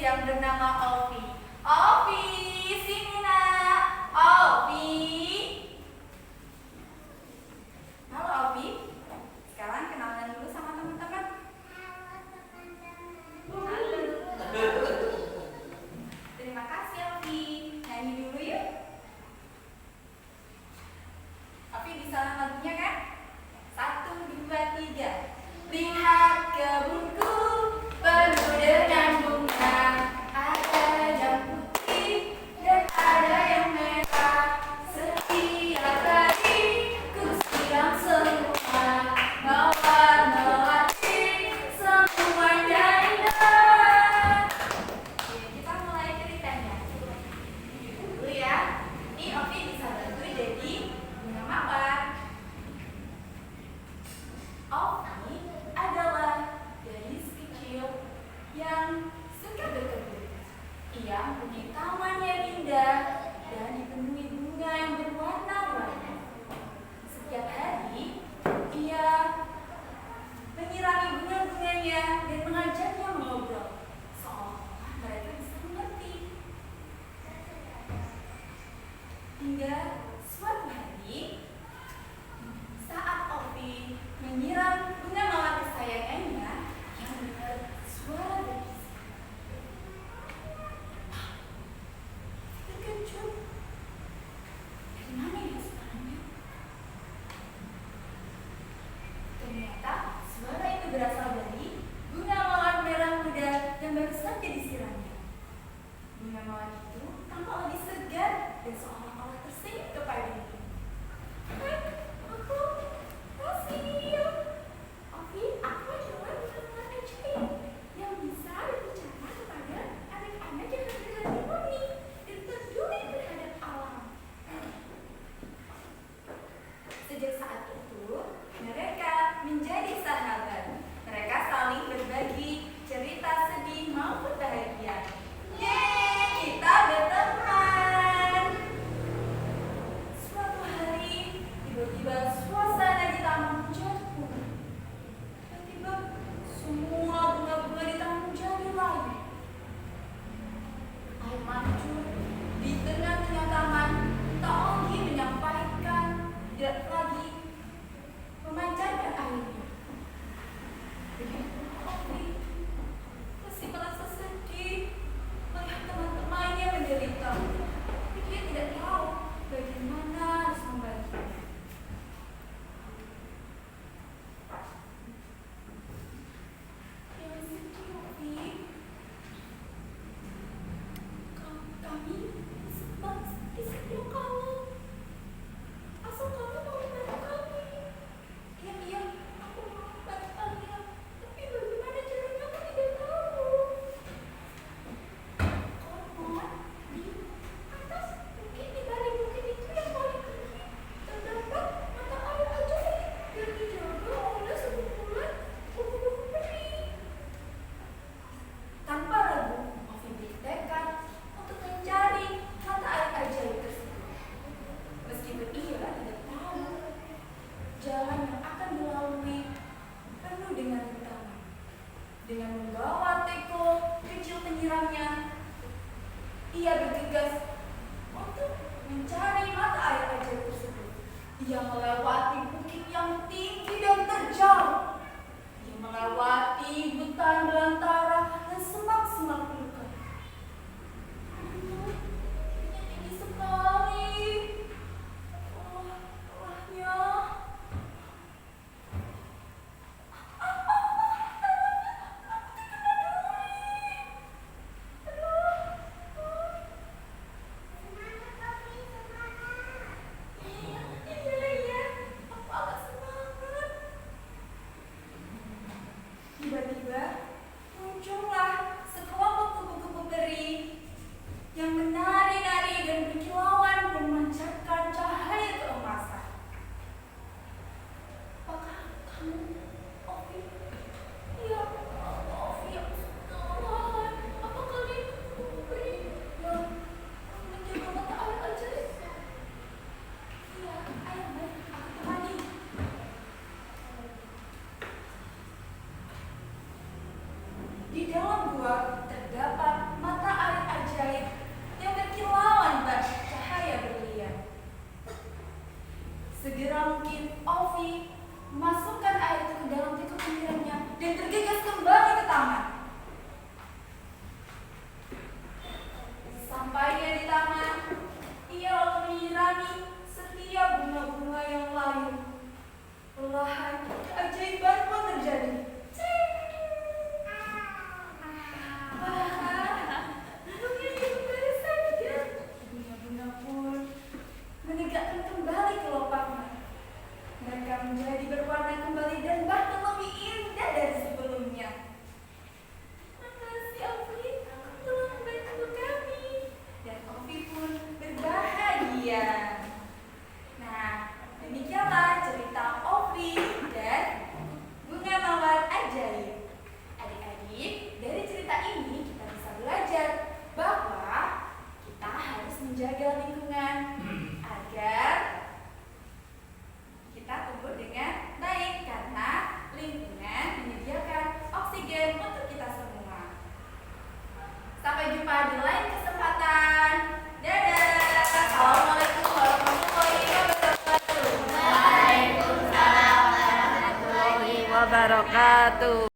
yang bernama Ovi. Ovi, sini nak. Ovi. Halo Ovi. Sekarang kenalan dulu sama teman-teman. Halo. Terima kasih Ovi. Nyanyi dulu yuk. Ovi bisa lagunya kan? 1, 2, 3. Lihat kebunku penuh dengan bunga, ada yang putih dan ada yang merah. Setiap hari ku siram semua, melati semuanya indah. Oke, kita mulai ceritanya. Dulu ya. Ini Ovi bisa bantu jadi bunga mawar. Ovi adalah gadis kecil yang suka berkebun. Ia mempunyai taman yang indah dan dipenuhi bunga yang berwarna-warni. Setiap hari, ia menyirami bunga-bunganya dan mengajaknya mengobrol, seolah mereka bisa mengerti. Hingga suatu hari, saat Ovi menyiram bunga mawar kesayangannya, ia mendengar suara berbisik. Terkejut. Dari mana ya suaranya? Ternyata suara itu berasal dari bunga mawar merah muda yang baru saja disiramnya. Bunga mawar itu tampak lebih segar dan seolah-olah tersenyum kepadanya. Aku kasih. Ovi, aku adalah bunga ajaib yang bisa berbicara kepada anak-anak yang hati murni dan peduli terhadap alam. Sejak saat itu, mereka menjadi sahabat. Mereka saling berbagi cerita sedih maupun bahagia. Yeay, kita berteman. Suatu hari, tiba-tiba suasana di taman menjadi punah. Tiba-tiba semua bunga-bunga di taman menjadi layu. Air mancur di tengah-tengah taman tak lagi menyampaikan, tidak lagi memancarkan airnya. Begitu Ovi masih merasa sedih melihat teman-temannya menderita. Tapi dia tidak tahu bagaimana harus membantunya. Jangan sedih, Ovi. Kami di sebelah kamu. Asal kamu mau membantu kami. Iya, aku mau membantu kalian. Tapi bagaimana caranya aku tidak tahu. Konon di atas bukit, di balik bukit itu yang paling tinggi, terdapat mata air ajaib yang dijaga oleh sekumpulan kupu-kupu peri. Tanpa ragu, Ovi bertekad untuk mencari mata air ajaib tersebut. Meskipun ia tidak tahu jalan yang akan dilalui penuh dengan rintangan. Dengan membawa teko kecil penyiramnya, ia bergegas untuk mencari mata air ajaib tersebut. Ia melewati bukit yang tinggi dan terjal. Ia melewati hutan belantara dan semak-semak belukar. Ini tinggi sekali. Lelahnya. Iya, aku agak semangat. Tiba-tiba muncullah wabarakatuh.